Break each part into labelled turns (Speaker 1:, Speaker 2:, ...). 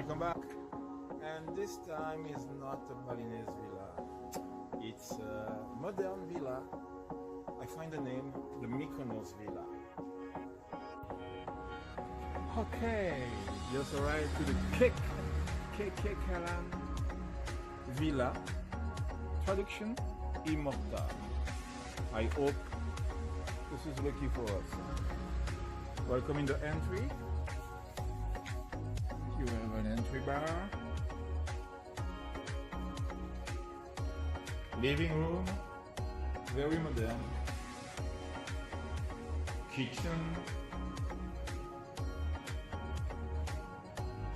Speaker 1: welcome back. And this time is not a Balinese villa. It's a modern villa. I find the name, the Mykonos Villa. Okay, just arrived to the Kekekalanvilla. Traduction, immortal. I hope this is lucky for us. Welcome in the entry. You have an entry bar. Living room, very modern. Kitchen,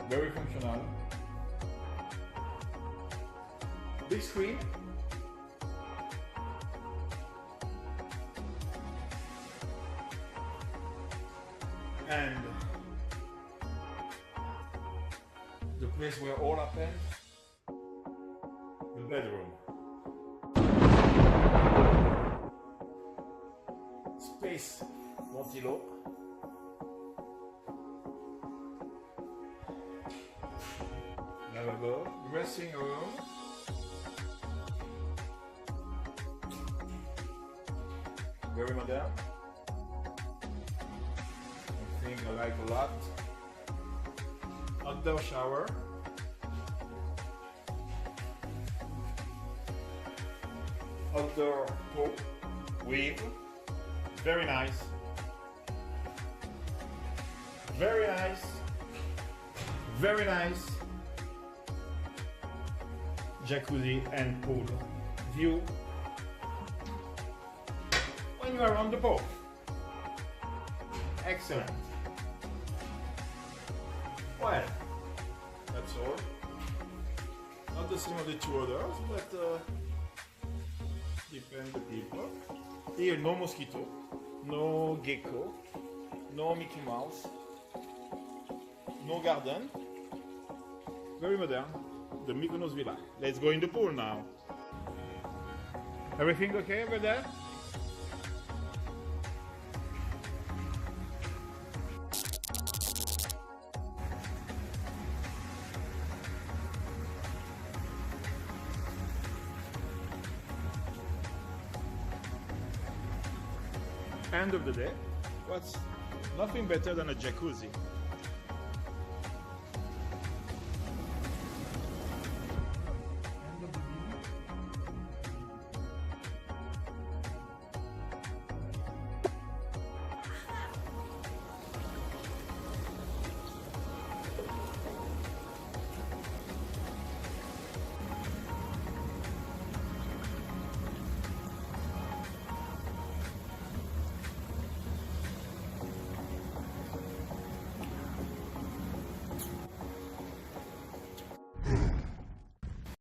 Speaker 1: very functional. Big screen. And the place where all happens, the bedroom. Space ventilo. Lavabo, dressing room. Very modern. I like a lot. Outdoor shower. Outdoor pool with very nice. Very nice. Very nice. Jacuzzi and pool view when you are on the boat. Excellent. Well, that's all. Not the same of the two others, but depend the people. Here, no mosquito, no gecko, no Mickey Mouse, no garden. Very modern. The Mykonos Villa. Let's go in the pool now. Everything okay over there? End of the day, what's nothing better than a jacuzzi.